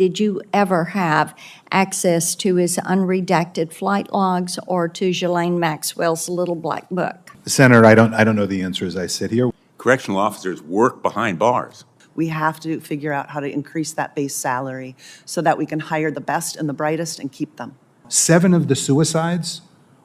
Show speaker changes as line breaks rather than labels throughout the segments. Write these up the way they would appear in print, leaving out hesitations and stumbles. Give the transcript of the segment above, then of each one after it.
did you ever have access to his unredacted flight logs or to Ghislaine Maxwell's little black book?
Senator, I don't know the answer as I sit here.
Correctional officers work behind bars.
We have to figure out how to increase that base salary so that we can hire the best and the brightest and keep them.
7 of the suicides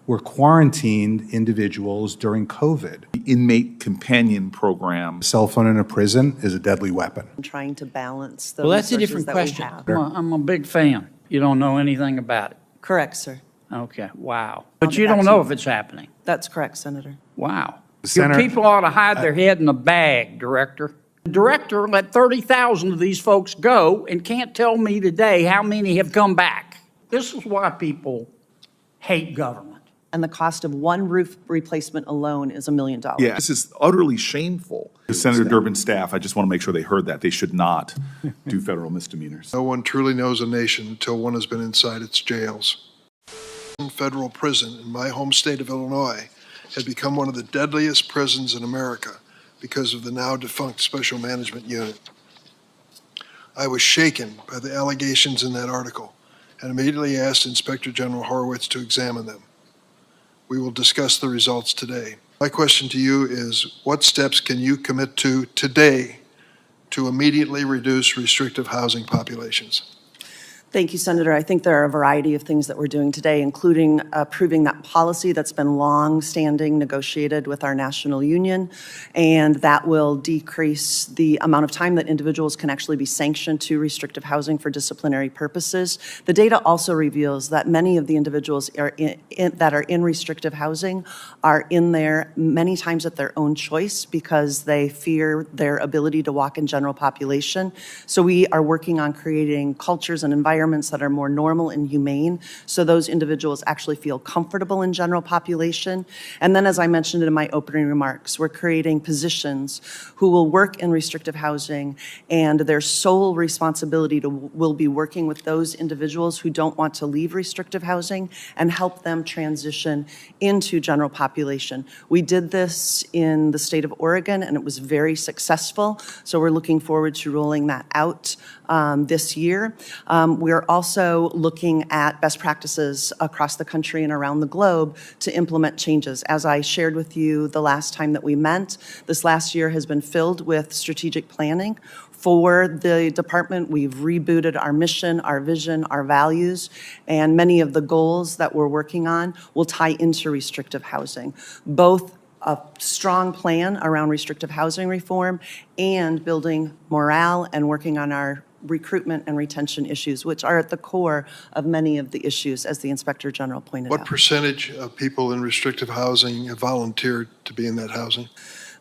were quarantined individuals during COVID.
The inmate companion program.
A cell phone in a prison is a deadly weapon.
I'm trying to balance the
Well, that's a
resources
different
that we
question.
have.
I'm a big fan. You don't know anything about it.
Correct, sir.
Okay, wow. But
get
you
back
don't
to
know
you.
if it's happening.
That's correct, Senator.
Wow. Your
Senator,
people ought to hide their head in a bag, Director. The Director let 30,000 of these folks go and can't tell me today how many have come back. This is why people hate government.
And the cost of one roof replacement alone is $1 million.
Yeah, this is utterly shameful. Senator Durbin's staff, I just want to make sure they heard that. They should not do federal misdemeanors.
No one truly knows a nation until one has been inside its jails. Federal prison in my home state of Illinois had become one of the deadliest prisons in America because of the now defunct Special Management Unit. I was shaken by the allegations in that article and immediately asked Inspector General Horowitz to examine them. We will discuss the results today. My question to you is, what steps can you commit to today to immediately reduce restrictive housing populations?
Thank you, Senator. I think there are a variety of things that we're doing today, including approving that policy that's been long-standing negotiated with our national union, and that will decrease the amount of time that individuals can actually be sanctioned to restrictive housing for disciplinary purposes. The data also reveals that many of the individuals that are in restrictive housing are in there many times at their own choice because they fear their ability to walk in general population. So we are working on creating cultures and environments that are more normal and humane, so those individuals actually feel comfortable in general population. And then, as I mentioned in my opening remarks, we're creating positions who will work in restrictive housing, and their sole responsibility will be working with those individuals who don't want to leave restrictive housing and help them transition into general population. We did this in the state of Oregon, and it was very successful, so we're looking forward to rolling that out this year. We're also looking at best practices across the country and around the globe to implement changes. As I shared with you the last time that we met, this last year has been filled with strategic planning. For the department, we've rebooted our mission, our vision, our values, and many of the goals that we're working on will tie into restrictive housing, both a strong plan around restrictive housing reform and building morale and working on our recruitment and retention issues, which are at the core of many of the issues, as the Inspector General pointed out.
What percentage of people in restrictive housing have volunteered to be in that housing?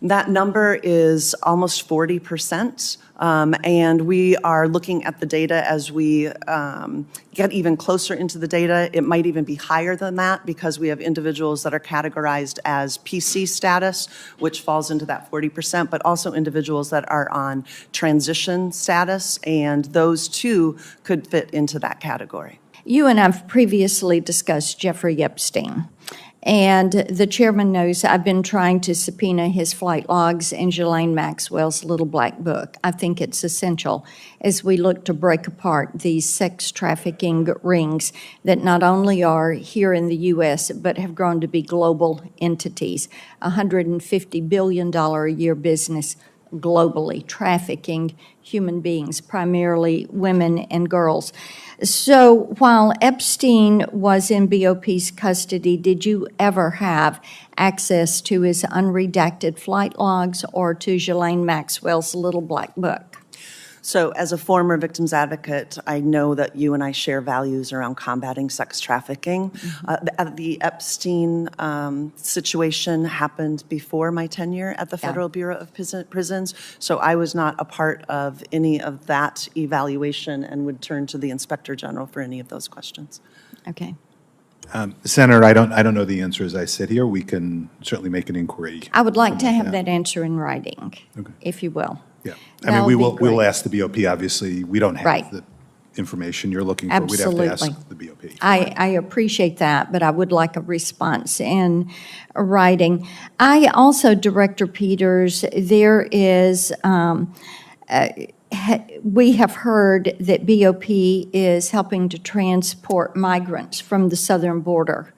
That number is almost 40%, and we are looking at the data as we get even closer into the data. It might even be higher than that because we have individuals that are categorized as PC status, which falls into that 40%, but also individuals that are on transition status, and those too could fit into that category.
You and I've previously discussed Jeffrey Epstein. And the chairman knows I've been trying to subpoena his flight logs and Ghislaine Maxwell's little black book. I think it's essential as we look to break apart these sex trafficking rings that not only are here in the U.S., but have grown to be global entities. $150 billion a year business globally, trafficking human beings, primarily women and girls. So while Epstein was in BOP's custody, did you ever have access to his unredacted flight logs or to Ghislaine Maxwell's little black book?
So as a former victims advocate, I know that you and I share values around combating sex trafficking. The Epstein situation happened before my tenure at the Federal Bureau of Prisons, so I was not a part of any of that evaluation and would turn to the Inspector General for any of those questions.
Okay.
Senator, I don't know the answer as I sit here. We can certainly make an inquiry.
I would like to have that answer in writing, if you will.
Yeah, I mean, we will ask the BOP, obviously. We don't have
Right.
the information you're looking for.
Absolutely.
We'd have to ask the BOP.
I appreciate that, but I would like a response in writing. I also, Director Peters, there is we have heard that BOP is helping to transport migrants from the southern border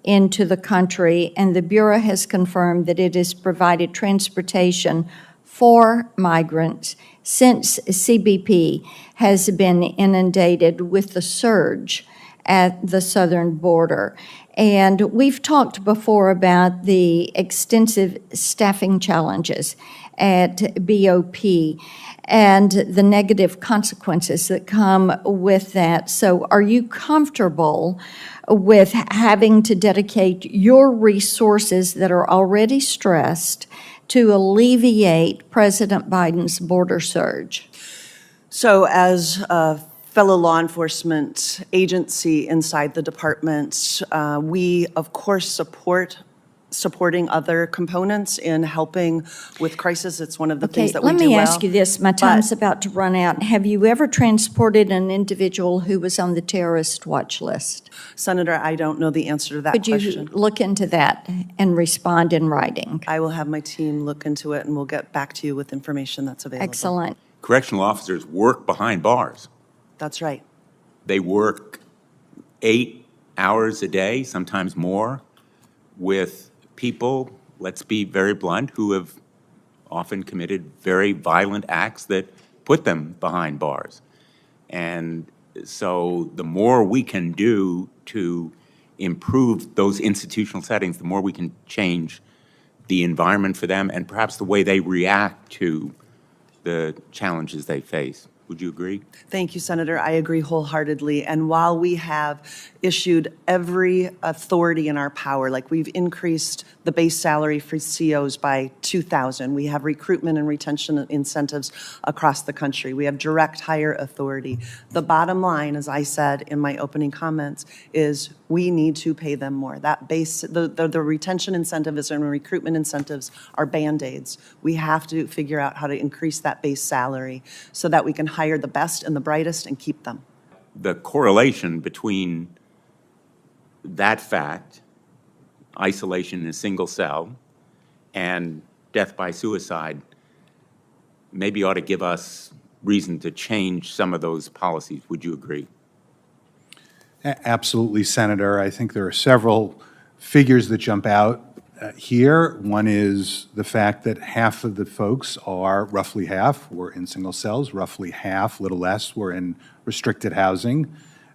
into the country, and the Bureau has confirmed that it has provided transportation for migrants since CBP has been inundated with the surge at the southern border. And we've talked before about the extensive staffing challenges at BOP and the negative consequences that come with that. So are you comfortable with having to dedicate your resources that are already stressed to alleviate President Biden's border surge?
So as a fellow law enforcement agency inside the department, we, of course, supporting other components in helping with crisis. It's one of the things that we do well.
Let me ask you this. My time's about to run out. Have you ever transported an individual who was on the terrorist watch list?
Senator, I don't know the answer to that
Could you
question.
look into that and respond in writing?
I will have my team look into it, and we'll get back to you with information that's available.
Excellent.
Correctional officers work behind bars.
That's right.
They work 8 hours a day, sometimes more, with people, let's be very blunt, who have often committed very violent acts that put them behind bars. And so the more we can do to improve those institutional settings, the more we can change the environment for them and perhaps the way they react to the challenges they face. Would you agree?
Thank you, Senator. I agree wholeheartedly. And while we have issued every authority in our power, like we've increased the base salary for COs by $2,000, we have recruitment and retention incentives across the country, we have direct hire authority. The bottom line, as I said in my opening comments, is we need to pay them more. That base, the retention incentives and recruitment incentives are Band-Aids. We have to figure out how to increase that base salary so that we can hire the best and the brightest and keep them.
The correlation between that fact, isolation in a single cell, and death by suicide maybe ought to give us reason to change some of those policies. Would you agree?
Absolutely, Senator. I think there are several figures that jump out here. One is the fact that half of the folks are, roughly half, were in single cells, roughly half, little less, were in restricted housing.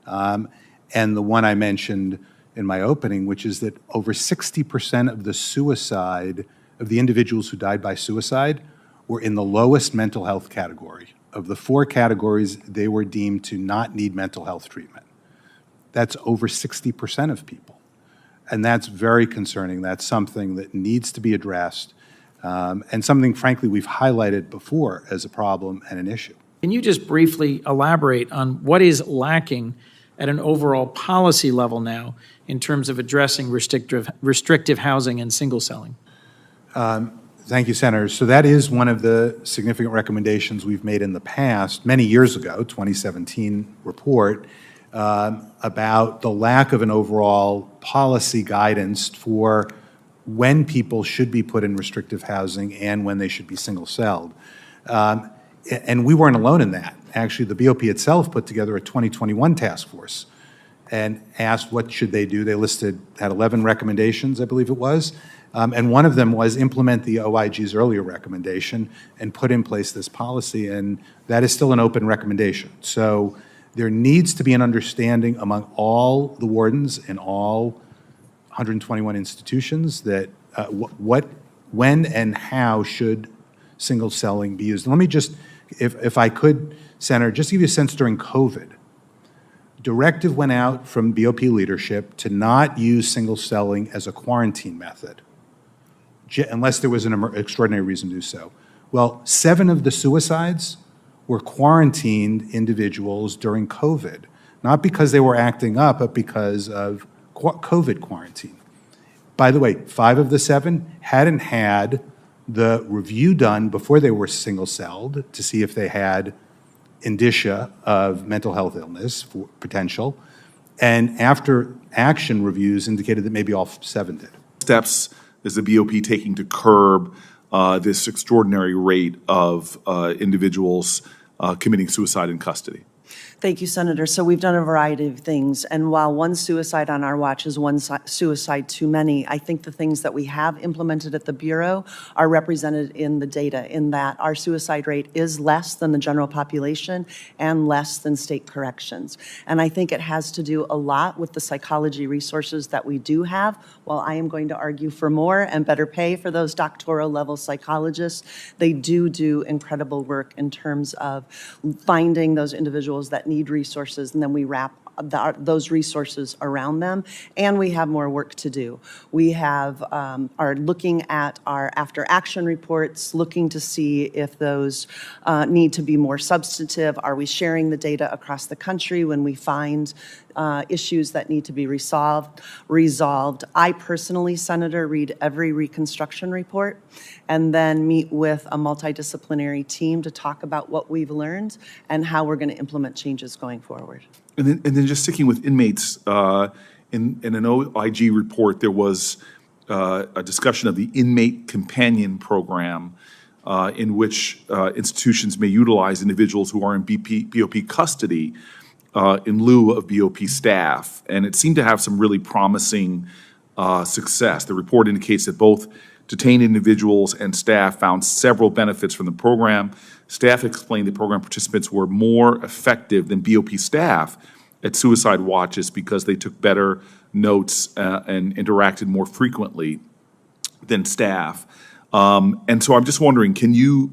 And the one I mentioned in my opening, which is that over 60% of the suicide, of the individuals who died by suicide, were in the lowest mental health category. Of the 4 categories, they were deemed to not need mental health treatment. That's over 60% of people. And that's very concerning. That's something that needs to be addressed, and something, frankly, we've highlighted before as a problem and an issue.
Can you just briefly elaborate on what is lacking at an overall policy level now in terms of addressing restrictive housing and single selling?
Thank you, Senator. So that is one of the significant recommendations we've made in the past, many years ago, 2017 report, about the lack of an overall policy guidance for when people should be put in restrictive housing and when they should be single-celled. And we weren't alone in that. Actually, the BOP itself put together a 2021 task force and asked what should they do. They had 11 recommendations, I believe it was, and one of them was implement the OIG's earlier recommendation and put in place this policy, and that is still an open recommendation. So there needs to be an understanding among all the wardens in all 121 institutions that when and how should single selling be used. Let me just, if I could, Senator, just give you a sense during COVID. Directive went out from BOP leadership to not use single selling as a quarantine method, unless there was an extraordinary reason to do so. Well, 7 of the suicides were quarantined individuals during COVID, not because they were acting up, but because of COVID quarantine. By the way, 5 of the 7 hadn't had the review done before they were single-celled to see if they had indicia of mental health illness for potential, and after action reviews indicated that maybe all 7 did.
Steps is the BOP taking to curb this extraordinary rate of individuals committing suicide in custody?
Thank you, Senator. So we've done a variety of things, and while one suicide on our watch is one suicide too many, I think the things that we have implemented at the Bureau are represented in the data, in that our suicide rate is less than the general population and less than state corrections. And I think it has to do a lot with the psychology resources that we do have. While I am going to argue for more and better pay for those doctoral level psychologists, they do incredible work in terms of finding those individuals that need resources, and then we wrap those resources around them, and we have more work to do. We have are looking at our after action reports, looking to see if those need to be more substantive. Are we sharing the data across the country when we find issues that need to be resolved? I personally, Senator, read every reconstruction report and then meet with a multidisciplinary team to talk about what we've learned and how we're going to implement changes going forward.
And then just sticking with inmates, in an OIG report, there was a discussion of the Inmate Companion Program, in which institutions may utilize individuals who are in BOP custody in lieu of BOP staff. And it seemed to have some really promising success. The report indicates that both detained individuals and staff found several benefits from the program. Staff explained that program participants were more effective than BOP staff at suicide watches because they took better notes and interacted more frequently than staff. And so I'm just wondering, can you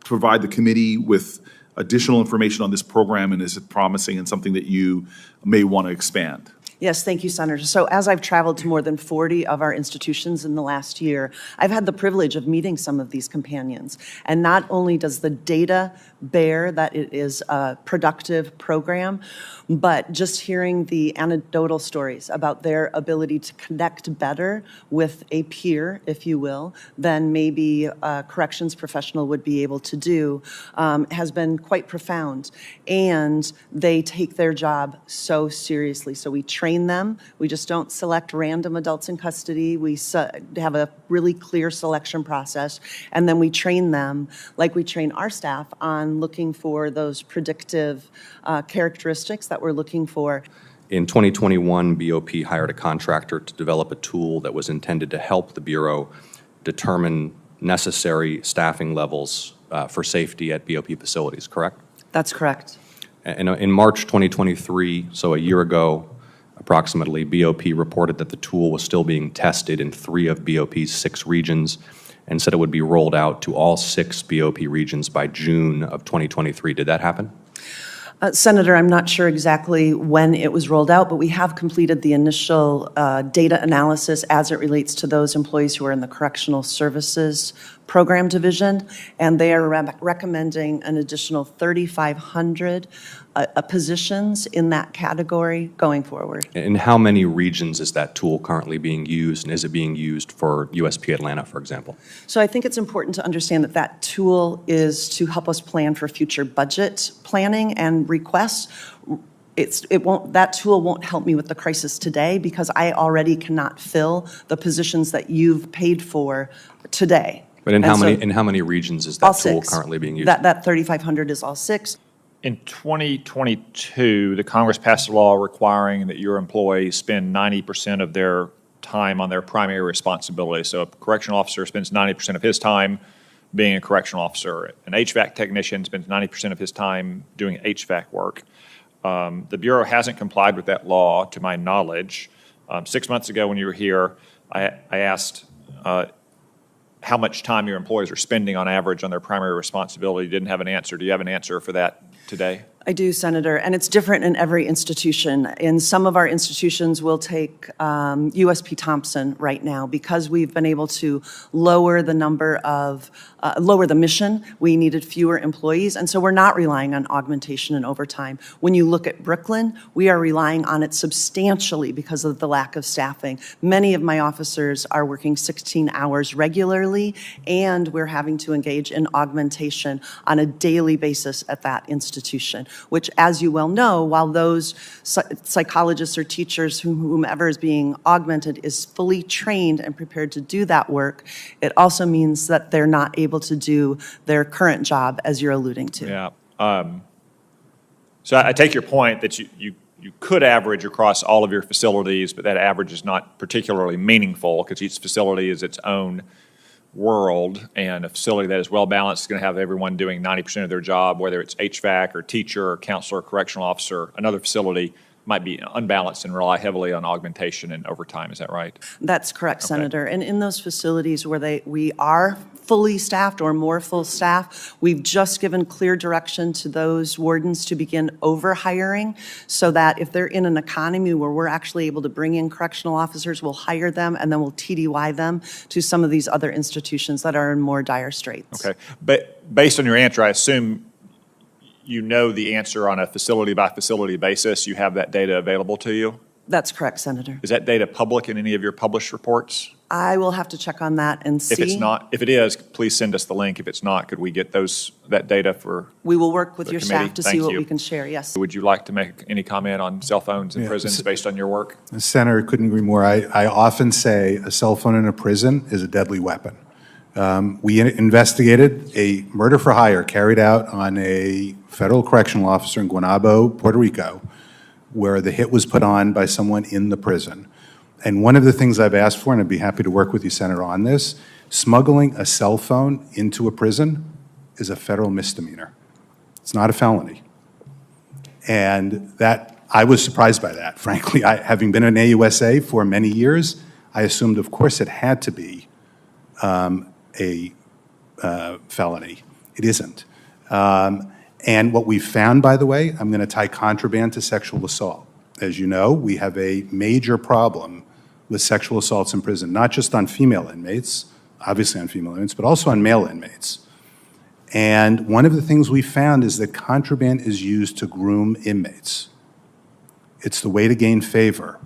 provide the committee with additional information on this program, and is it promising and something that you may want to expand?
Yes, thank you, Senator. So as I've traveled to more than 40 of our institutions in the last year, I've had the privilege of meeting some of these companions. And not only does the data bear that it is a productive program, but just hearing the anecdotal stories about their ability to connect better with a peer, if you will, than maybe a corrections professional would be able to do, has been quite profound. And they take their job so seriously. So we train them. We just don't select random adults in custody. We have a really clear selection process, and then we train them like we train our staff on looking for those predictive characteristics that we're looking for.
In 2021, BOP hired a contractor to develop a tool that was intended to help the Bureau determine necessary staffing levels for safety at BOP facilities, correct?
That's correct.
And in March 2023, so a year ago, approximately, BOP reported that the tool was still being tested in 3 of BOP's 6 regions and said it would be rolled out to all 6 BOP regions by June of 2023. Did that happen?
Senator, I'm not sure exactly when it was rolled out, but we have completed the initial data analysis as it relates to those employees who are in the Correctional Services Program Division, and they are recommending an additional 3,500 positions in that category going forward.
In how many regions is that tool currently being used, and is it being used for USP Atlanta, for example?
So I think it's important to understand that that tool is to help us plan for future budget planning and requests. That tool won't help me with the crisis today because I already cannot fill the positions that you've paid for today.
But in how many regions is that tool currently being used?
That 3,500 is all 6.
In 2022, the Congress passed a law requiring that your employees spend 90% of their time on their primary responsibility. So a correctional officer spends 90% of his time being a correctional officer. An HVAC technician spends 90% of his time doing HVAC work. The Bureau hasn't complied with that law, to my knowledge. 6 months ago when you were here, I asked how much time your employees are spending on average on their primary responsibility. Didn't have an answer. Do you have an answer for that today?
I do, Senator, and it's different in every institution. In some of our institutions, we'll take USP Thompson right now because we've been able to lower the number of, lower the mission. We needed fewer employees, and so we're not relying on augmentation and overtime. When you look at Brooklyn, we are relying on it substantially because of the lack of staffing. Many of my officers are working 16 hours regularly, and we're having to engage in augmentation on a daily basis at that institution, which, as you well know, while those psychologists or teachers, whomever is being augmented, is fully trained and prepared to do that work, it also means that they're not able to do their current job, as you're alluding to.
Yeah. So I take your point that you could average across all of your facilities, but that average is not particularly meaningful because each facility is its own world, and a facility that is well-balanced is going to have everyone doing 90% of their job, whether it's HVAC or teacher or counselor or correctional officer. Another facility might be unbalanced and rely heavily on augmentation and overtime. Is that right?
That's correct, Senator. And in those facilities where we are fully staffed or more full staff, we've just given clear direction to those wardens to begin over-hiring so that if they're in an economy where we're actually able to bring in correctional officers, we'll hire them and then we'll TDY them to some of these other institutions that are in more dire straits.
Okay. But based on your answer, I assume you know the answer on a facility-by-facility basis. You have that data available to you?
That's correct, Senator.
Is that data public in any of your published reports?
I will have to check on that and see.
If it's not, if it is, please send us the link. If it's not, could we get that data for
We will work with
the
your
committee?
staff to see
Thank
what
you.
we can share, yes.
Would you like to make any comment on cell phones in
Yeah,
prisons based on your work?
Senator, couldn't agree more. I often say a cell phone in a prison is a deadly weapon. We investigated a murder for hire carried out on a federal correctional officer in Guaynabo, Puerto Rico, where the hit was put on by someone in the prison. And one of the things I've asked for, and I'd be happy to work with you, Senator, on this, smuggling a cell phone into a prison is a federal misdemeanor. It's not a felony. And I was surprised by that, frankly. Having been in AUSA for many years, I assumed, of course, it had to be a felony. It isn't. And what we found, by the way, I'm going to tie contraband to sexual assault. As you know, we have a major problem with sexual assaults in prison, not just on female inmates, obviously on female inmates, but also on male inmates. And one of the things we found is that contraband is used to groom inmates. It's the way to gain favor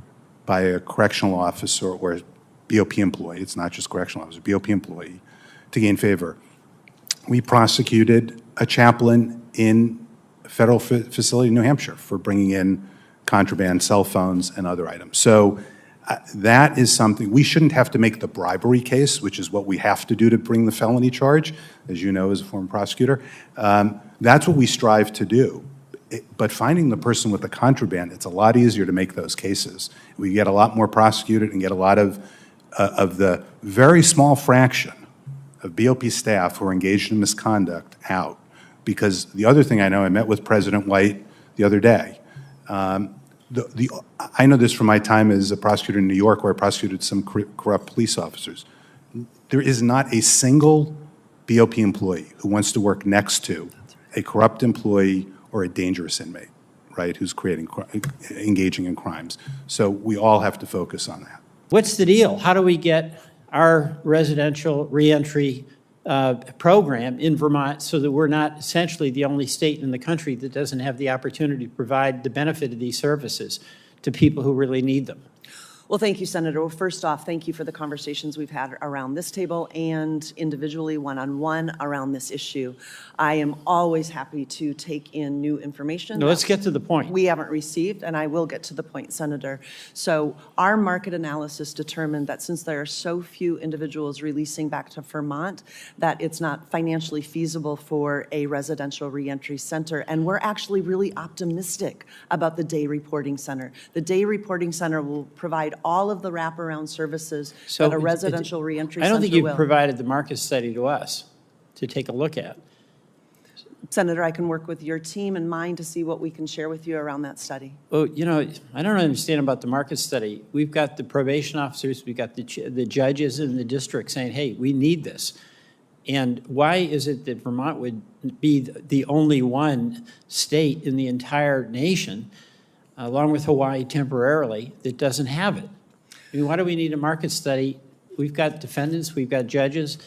by a correctional officer or BOP employee. It's not just correctional officer, BOP employee, to gain favor. We prosecuted a chaplain in a federal facility in New Hampshire for bringing in contraband, cell phones, and other items. So that is something, we shouldn't have to make the bribery case, which is what we have to do to bring the felony charge, as you know as a former prosecutor. That's what we strive to do. But finding the person with the contraband, it's a lot easier to make those cases. We get a lot more prosecuted and get a lot of the very small fraction of BOP staff who are engaged in misconduct out. Because the other thing I know, I met with President White the other day. I know this from my time as a prosecutor in New York, where I prosecuted some corrupt police officers. There is not a single BOP employee who wants to work next to a corrupt employee or a dangerous inmate, right, who's engaging in crimes. So we all have to focus on that.
What's the deal? How do we get our residential reentry program in Vermont so that we're not essentially the only state in the country that doesn't have the opportunity to provide the benefit of these services to people who really need them?
Well, thank you, Senator. Well, first off, thank you for the conversations we've had around this table and individually, one-on-one, around this issue. I am always happy to take in new information.
No, let's get to the point.
We haven't received, and I will get to the point, Senator. So our market analysis determined that since there are so few individuals releasing back to Vermont, that it's not financially feasible for a residential reentry center. And we're actually really optimistic about the day reporting center. The day reporting center will provide all of the wraparound services that a residential reentry center will.
I don't think you've provided the market study to us to take a look at.
Senator, I can work with your team and mine to see what we can share with you around that study.
Well, you know, I don't understand about the market study. We've got the probation officers, we've got the judges in the district saying, hey, we need this. And why is it that Vermont would be the only one state in the entire nation, along with Hawaii temporarily, that doesn't have it? I mean, why do we need a market study? We've got defendants, we've got judges,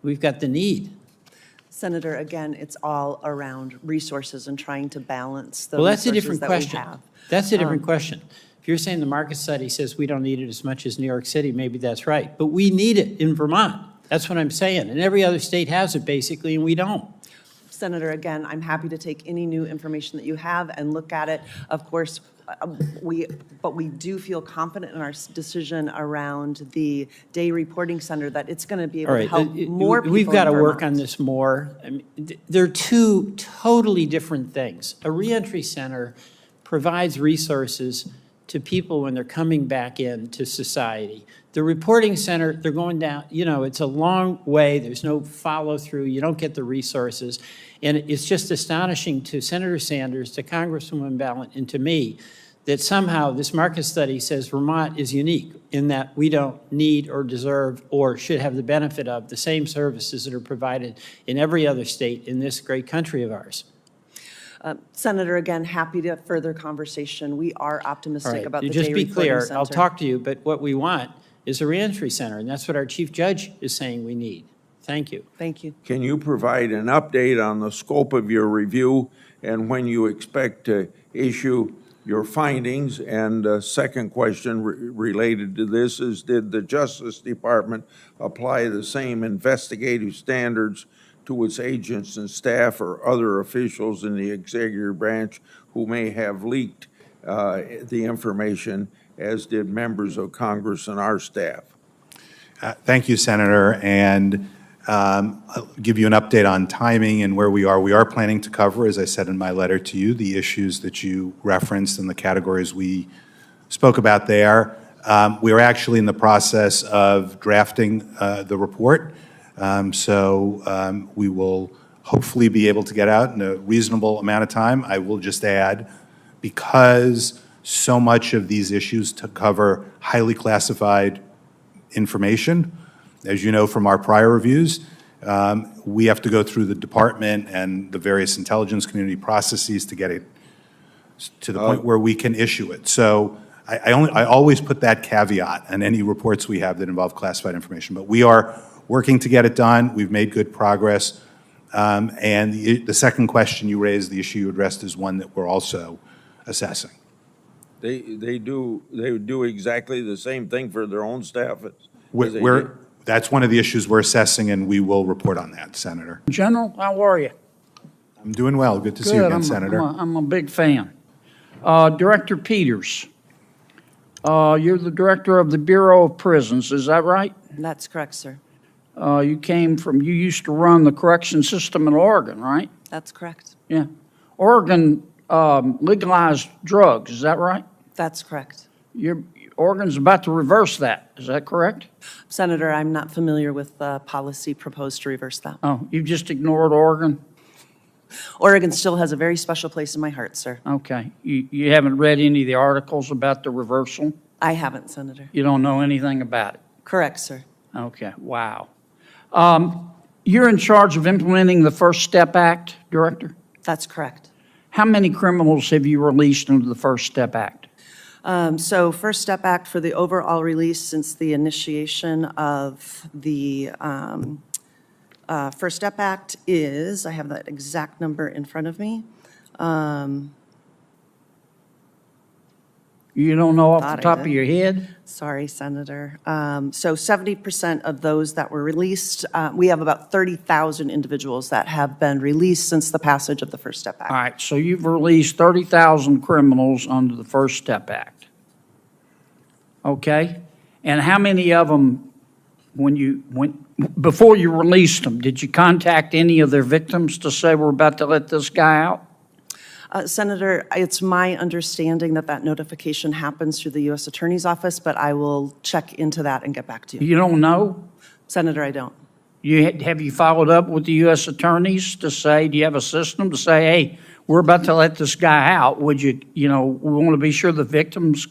we've got the need.
Senator, again, it's all around resources and trying to balance the
Well, that's a
resources
different
that we
question.
have.
That's a different question. If you're saying the market study says we don't need it as much as New York City, maybe that's right. But we need it in Vermont. That's what I'm saying. And every other state has it, basically, and we don't.
Senator, again, I'm happy to take any new information that you have and look at it. Of course, But we do feel confident in our decision around the day reporting center that it's going to be
All
able to
right,
help more people
we've got to
in
work on
Vermont.
this more. I mean, they're two totally different things. A reentry center provides resources to people when they're coming back into society. The reporting center, they're going down, it's a long way, there's no follow-through, you don't get the resources. And it's just astonishing to Senator Sanders, to Congresswoman Ballant, and to me, that somehow this market study says Vermont is unique in that we don't need or deserve or should have the benefit of the same services that are provided in every other state in this great country of ours.
Senator, again, happy to have further conversation. We are
All
optimistic
right,
about the day
just be
reporting
clear,
center.
I'll talk to you, but what we want is a reentry center, and that's what our chief judge is saying we need. Thank you.
Thank you.
Can you provide an update on the scope of your review and when you expect to issue your findings? And a second question related to this is, did the Justice Department apply the same investigative standards to its agents and staff or other officials in the executive branch who may have leaked the information, as did members of Congress and our staff?
Thank you, Senator, and I'll give you an update on timing and where we are. We are planning to cover, as I said in my letter to you, the issues that you referenced and the categories we spoke about there. We are actually in the process of drafting the report, so we will hopefully be able to get out in a reasonable amount of time. I will just add, because so much of these issues to cover highly classified information, as you know from our prior reviews, we have to go through the department and the various intelligence community processes to get it to the point where we can issue it. So I always put that caveat on any reports we have that involve classified information. But we are working to get it done. We've made good progress. And the second question you raised, the issue you addressed, is one that we're also assessing.
They do exactly the same thing for their own staff as they
We're
did?
That's one of the issues we're assessing, and we will report on that, Senator.
General, how are you?
I'm doing well. Good to see you again, Senator.
I'm a big fan. Director Peters, you're the director of the Bureau of Prisons, is that right?
That's correct, sir.
You used to run the correction system in Oregon, right?
That's correct.
Yeah. Oregon legalized drugs, is that right?
That's correct.
Oregon's about to reverse that, is that correct?
Senator, I'm not familiar with the policy proposed to reverse that.
Oh, you've just ignored Oregon?
Oregon still has a very special place in my heart, sir.
Okay. You haven't read any of the articles about the reversal?
I haven't, Senator.
You don't know anything about it?
Correct, sir.
Okay, wow. You're in charge of implementing the First Step Act, Director?
That's correct.
How many criminals have you released under the First Step Act?
So First Step Act, for the overall release since the initiation of the First Step Act is, I have that exact number in front of me.
You don't know off
Thought
the
I
top of
did.
your head?
Sorry, Senator. So 70% of those that were released, we have about 30,000 individuals that have been released since the passage of the First Step Act.
All right, so you've released 30,000 criminals under the First Step Act. Okay? And how many of them, before you released them, did you contact any of their victims to say, we're about to let this guy out?
Senator, it's my understanding that that notification happens through the U.S. Attorney's Office, but I will check into that and get back to you.
You don't know?
Senator, I don't.
Have you followed up with the U.S. attorneys to say, do you have a system to say, hey, we're about to let this guy out? Would we want to be sure the victim's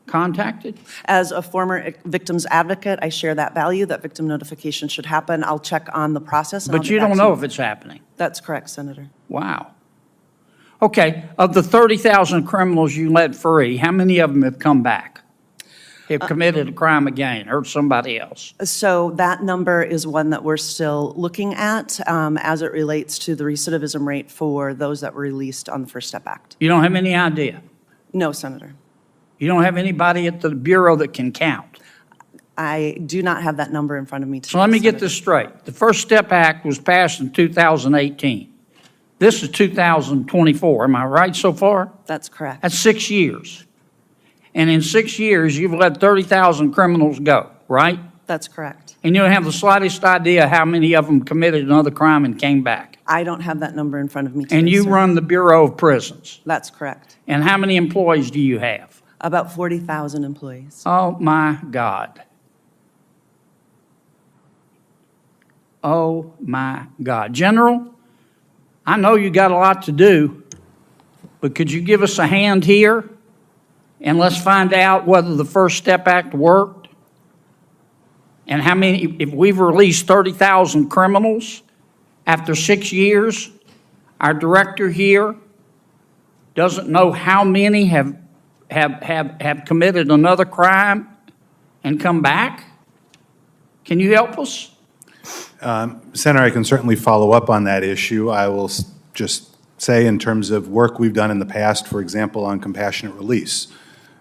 contacted?
As a former victim's advocate, I share that value, that victim notification should happen. I'll check on the process. And I'll
But
get
you
back
don't
to
know if it's happening?
That's correct, Senator.
Wow. Okay, of the 30,000 criminals you let free, how many of them have come back? Have committed a crime again, hurt somebody else?
So that number is one that we're still looking at as it relates to the recidivism rate for those that were released on the First Step Act.
You don't have any idea?
No, Senator.
You don't have anybody at the Bureau that can count?
I do not have that number in front of me today,
So let me get
Senator.
this straight. The First Step Act was passed in 2018. This is 2024, am I right so far?
That's correct.
That's 6 years. And in 6 years, you've let 30,000 criminals go, right?
That's correct.
And you don't have the slightest idea how many of them committed another crime and came back.
I don't have that number in front of me today,
And you
sir.
run the Bureau of Prisons.
That's correct.
And how many employees do you have?
About 40,000 employees.
Oh, my God. Oh, my God. General, I know you got a lot to do, but could you give us a hand here? And let's find out whether the First Step Act worked. And how many, if we've released 30,000 criminals after 6 years, our director here doesn't know how many have committed another crime and come back? Can you help us?
Senator, I can certainly follow up on that issue. I will just say in terms of work we've done in the past, for example, on compassionate release,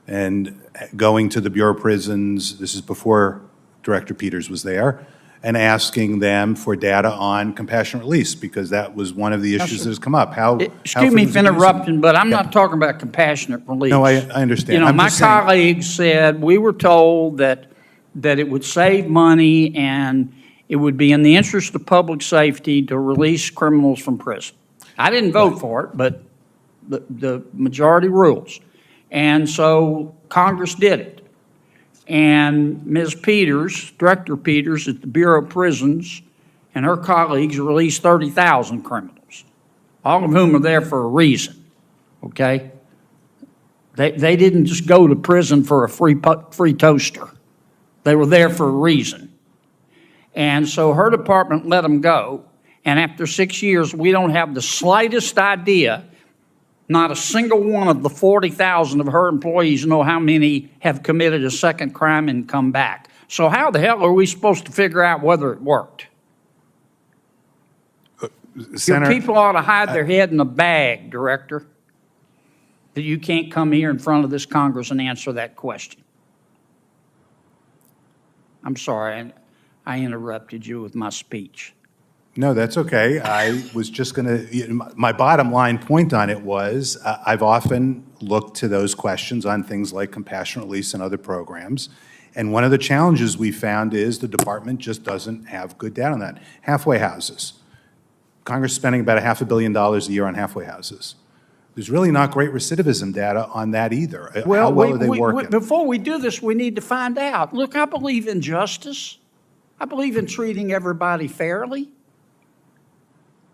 and going to the Bureau of Prisons, this is before Director Peters was there, and asking them for data on compassionate release, because that was one of the issues that has come up.
Excuse me for interrupting, but I'm not talking about compassionate release.
No, I understand.
You know,
I'm
my
just saying-
colleagues said, we were told that it would save money and it would be in the interest of public safety to release criminals from prison. I didn't vote for it, but the majority rules. And so Congress did it. And Ms. Peters, Director Peters at the Bureau of Prisons, and her colleagues released 30,000 criminals, all of whom are there for a reason, okay? They didn't just go to prison for a free toaster. They were there for a reason. And so her department let them go, and after 6 years, we don't have the slightest idea. Not a single one of the 40,000 of her employees know how many have committed a second crime and come back. So how the hell are we supposed to figure out whether it worked?
Senator,
Your people ought to hide their head in a bag, Director, that you can't come here in front of this Congress and answer that question. I'm sorry, I interrupted you with my speech.
No, that's okay. I was just going to, my bottom line point on it was, I've often looked to those questions on things like compassionate release and other programs. And one of the challenges we found is the department just doesn't have good data on that. Halfway houses. Congress is spending about $500 million a year on halfway houses. There's really not great recidivism data on that either. How well are they working?
Before we do this, we need to find out. Look, I believe in justice. I believe in treating everybody fairly.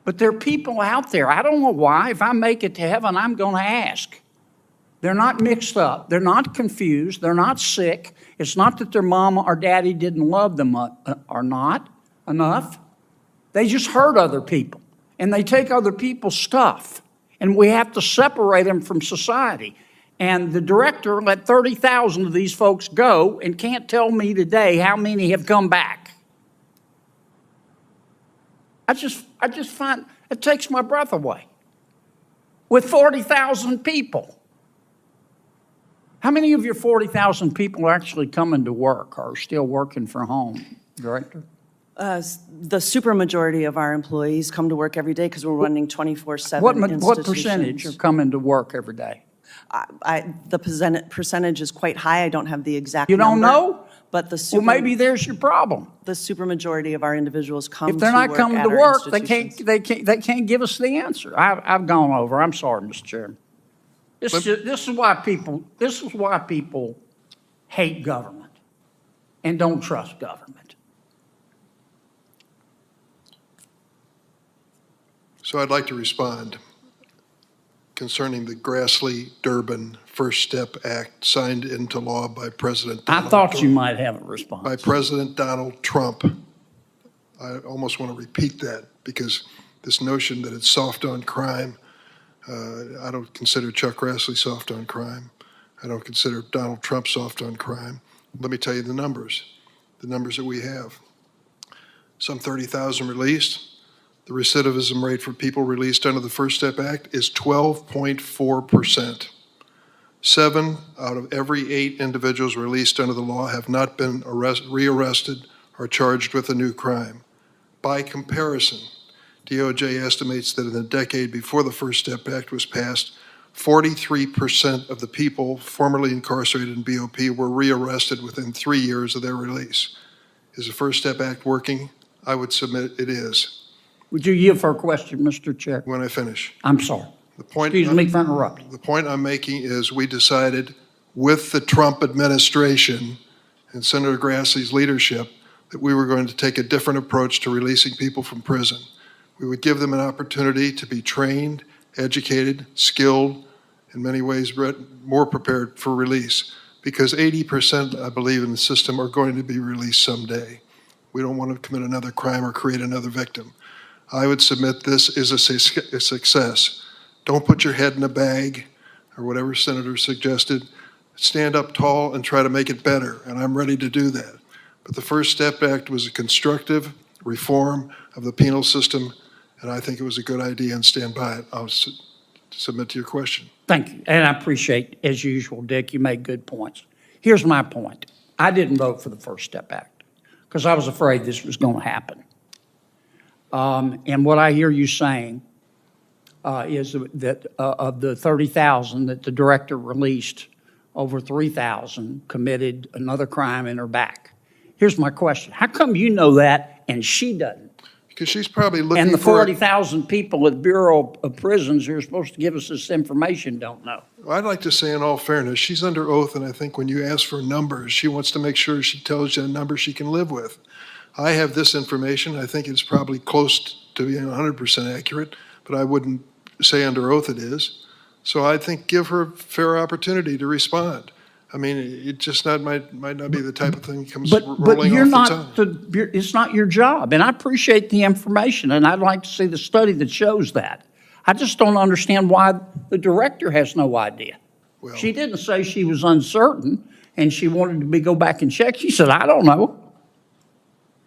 But there are people out there, I don't know why, if I make it to heaven, I'm going to ask. They're not mixed up. They're not confused. They're not sick. It's not that their mama or daddy didn't love them or not enough. They just hurt other people, and they take other people's stuff, and we have to separate them from society. And the director let 30,000 of these folks go and can't tell me today how many have come back. I just find it takes my breath away. With 40,000 people. How many of your 40,000 people are actually coming to work or are still working from home, Director?
The supermajority of our employees come to work every day because we're running 24/7
What percentage are coming to work every day?
The percentage is quite high. I don't have the exact
You
number.
don't know?
But
Well, maybe there's your problem.
the supermajority of our individuals come to
If
work
they're not coming
at
to
our
work, they
institutions.
can't give us the answer. I've gone over. I'm sorry, Mr. Chairman. This is why people hate government and don't trust government.
So I'd like to respond concerning the Grassley-Durbin First Step Act signed into law by President
I
Donald
thought
Trump.
you might have a response.
By President Donald Trump. I almost want to repeat that because this notion that it's soft on crime, I don't consider Chuck Grassley soft on crime. I don't consider Donald Trump soft on crime. Let me tell you the numbers that we have. Some 30,000 released. The recidivism rate for people released under the First Step Act is 12.4%. 7 out of every 8 individuals released under the law have not been rearrested or charged with a new crime. By comparison, DOJ estimates that in the decade before the First Step Act was passed, 43% of the people formerly incarcerated in BOP were rearrested within 3 years of their release. Is the First Step Act working? I would submit it is.
Would you yield for a question, Mr. Chair?
When I finish.
I'm sorry. Excuse me for interrupting.
The point I'm making is we decided with the Trump administration and Senator Grassley's leadership that we were going to take a different approach to releasing people from prison. We would give them an opportunity to be trained, educated, skilled, in many ways more prepared for release, because 80%, I believe, in the system are going to be released someday. We don't want to commit another crime or create another victim. I would submit this is a success. Don't put your head in a bag, or whatever Senator suggested. Stand up tall and try to make it better, and I'm ready to do that. But the First Step Act was a constructive reform of the penal system, and I think it was a good idea and stand by it. I'll submit to your question.
Thank you. And I appreciate, as usual, Dick, you made good points. Here's my point. I didn't vote for the First Step Act because I was afraid this was going to happen. And what I hear you saying is that of the 30,000 that the director released, over 3,000 committed another crime and are back. Here's my question. How come you know that and she doesn't?
Because she's probably looking for...
And the 40,000 people at the Bureau of Prisons who are supposed to give us this information don't know.
Well, I'd like to say in all fairness, she's under oath, and I think when you ask for numbers, she wants to make sure she tells you a number she can live with. I have this information. I think it's probably close to being 100% accurate, but I wouldn't say under oath it is. So I think give her a fair opportunity to respond. I mean, it just might not be the type of thing that comes rolling off the tongue.
It's not your job, and I appreciate the information, and I'd like to see the study that shows that. I just don't understand why the director has no idea.
Well,
she didn't say she was uncertain, and she wanted to go back and check. She said, I don't know.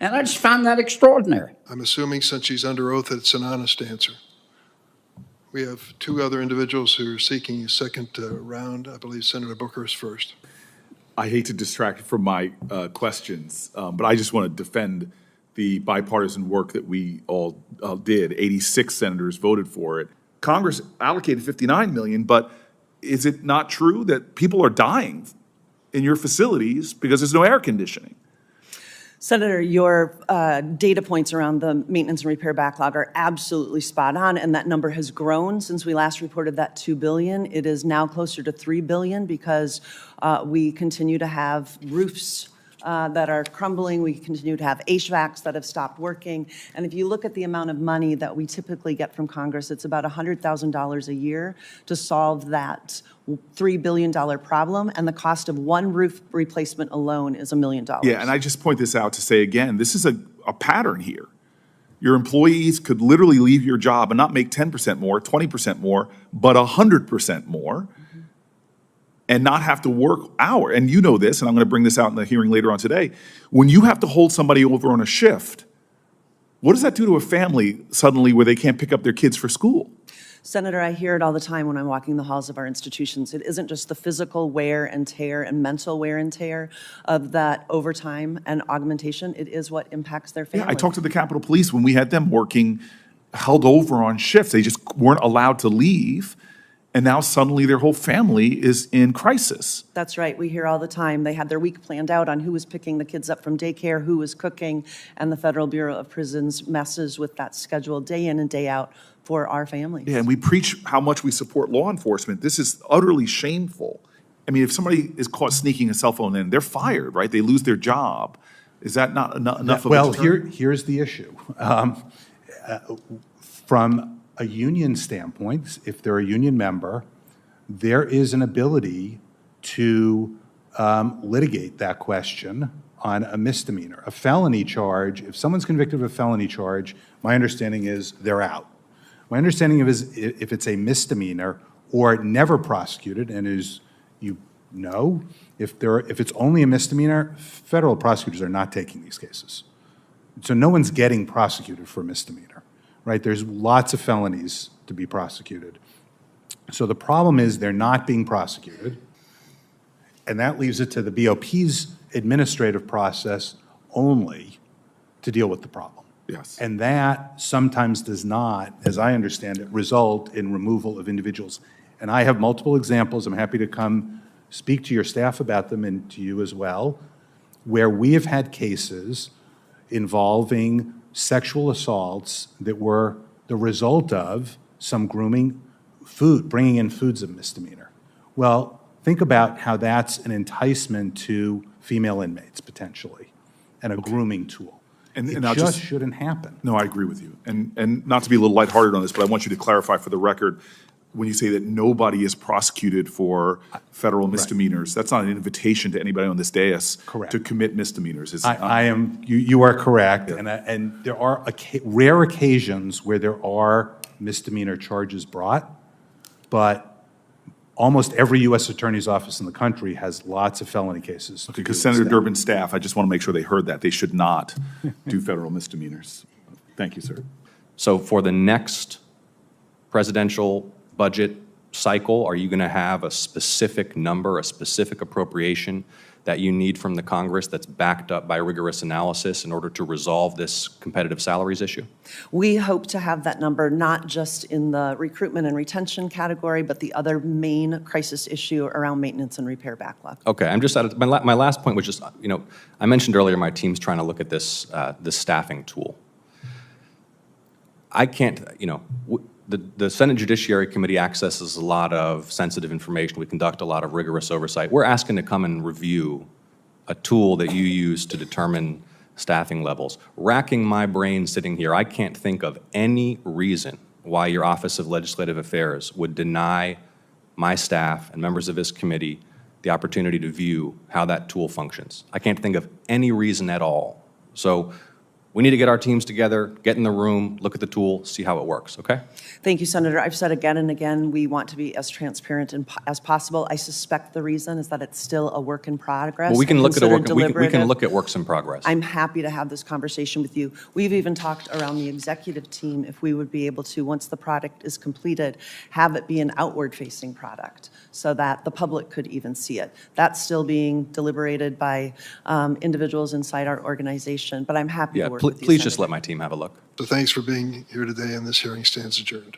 And I just find that extraordinary.
I'm assuming since she's under oath that it's an honest answer. We have two other individuals who are seeking a second round. I believe Senator Booker is first.
I hate to distract from my questions, but I just want to defend the bipartisan work that we all did. 86 senators voted for it. Congress allocated $59 million, but is it not true that people are dying in your facilities because there's no air conditioning?
Senator, your data points around the maintenance and repair backlog are absolutely spot on, and that number has grown since we last reported that $2 billion. It is now closer to $3 billion because we continue to have roofs that are crumbling. We continue to have HVACs that have stopped working. And if you look at the amount of money that we typically get from Congress, it's about $100,000 a year to solve that $3 billion problem, and the cost of one roof replacement alone is $1 million.
Yeah, and I just point this out to say again, this is a pattern here. Your employees could literally leave your job and not make 10% more, 20% more, but 100% more, and not have to work hours. And you know this, and I'm going to bring this out in the hearing later on today. When you have to hold somebody over on a shift, what does that do to a family suddenly where they can't pick up their kids for school?
Senator, I hear it all the time when I'm walking the halls of our institutions. It isn't just the physical wear and tear and mental wear and tear of that overtime and augmentation. It is what impacts their family.
Yeah, I talked to the Capitol Police when we had them working, held over on shifts. They just weren't allowed to leave. And now suddenly their whole family is in crisis.
That's right. We hear all the time. They had their week planned out on who was picking the kids up from daycare, who was cooking, and the Federal Bureau of Prisons messes with that schedule day in and day out for our families.
Yeah, and we preach how much we support law enforcement. This is utterly shameful. I mean, if somebody is caught sneaking a cell phone in, they're fired, right? They lose their job. Is that not enough of a deterrent?
Well, here's the issue. From a union standpoint, if they're a union member, there is an ability to litigate that question on a misdemeanor. A felony charge, if someone's convicted of a felony charge, my understanding is they're out. My understanding is if it's a misdemeanor or never prosecuted, and as you know, if it's only a misdemeanor, federal prosecutors are not taking these cases. So no one's getting prosecuted for a misdemeanor, right? There's lots of felonies to be prosecuted. So the problem is they're not being prosecuted, and that leaves it to the BOP's administrative process only to deal with the problem.
Yes.
And that sometimes does not, as I understand it, result in removal of individuals. And I have multiple examples, I'm happy to come speak to your staff about them and to you as well, where we have had cases involving sexual assaults that were the result of some grooming, bringing in food's a misdemeanor. Well, think about how that's an enticement to female inmates, potentially, and a grooming tool.
And
It
I'll
just shouldn't happen.
No, I agree with you. And not to be a little lighthearted on this, but I want you to clarify for the record, when you say that nobody is prosecuted for federal misdemeanors, that's not an invitation to anybody on this dais
Correct.
to commit misdemeanors. It's
You are correct, and there are rare occasions where there are misdemeanor charges brought, but almost every U.S. Attorney's office in the country has lots of felony cases.
Okay, because Senator Durbin's staff, I just want to make sure they heard that. They should not do federal misdemeanors. Thank you, sir.
So for the next presidential budget cycle, are you going to have a specific number, a specific appropriation that you need from the Congress that's backed up by rigorous analysis in order to resolve this competitive salaries issue?
We hope to have that number not just in the recruitment and retention category, but the other main crisis issue around maintenance and repair backlog.
Okay, I'm just my last point was just, I mentioned earlier my team's trying to look at this staffing tool. I can't, the Senate Judiciary Committee accesses a lot of sensitive information. We conduct a lot of rigorous oversight. We're asking to come and review a tool that you use to determine staffing levels. Racking my brain sitting here, I can't think of any reason why your Office of Legislative Affairs would deny my staff and members of this committee the opportunity to view how that tool functions. I can't think of any reason at all. So we need to get our teams together, get in the room, look at the tool, see how it works, okay?
Thank you, Senator. I've said again and again, we want to be as transparent as possible. I suspect the reason is that it's still a work in progress.
Well, we can look at we can look
deliberative.
at works in progress.
I'm happy to have this conversation with you. We've even talked around the executive team if we would be able to, once the product is completed, have it be an outward-facing product so that the public could even see it. That's still being deliberated by individuals inside our organization, but I'm happy to work with you,
please just
Senator.
let my team have a look.
So thanks for being here today, and this hearing stands adjourned.